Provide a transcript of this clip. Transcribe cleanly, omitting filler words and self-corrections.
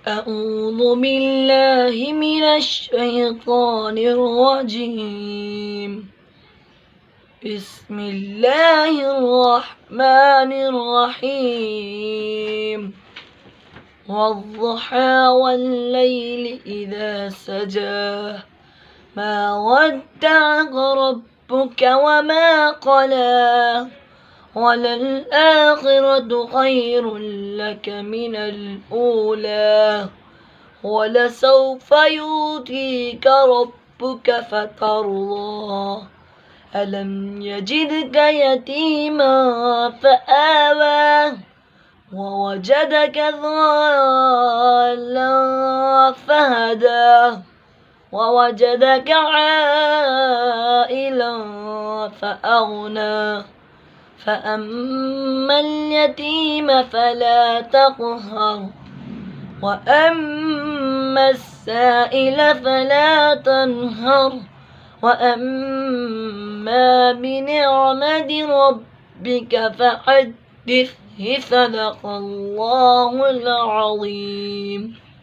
أعوذ بالله من الشيطان الرجيم. بسم الله الرحمن الرحيم. والضحى والليل إذا سجى ما ودعك ربك وما قلى وللآخرة خير لك من الأولى ولسوف يؤتيك ربك فترضى ألم يجدك يتيما فآوى ووجدك ضالا فهدى ووجدك عائلا فأغنى فأما اليتيم فلا تقهر وأما السائل فلا تنهر وأما بنعمة ربك فحدث. صدق الله العظيم.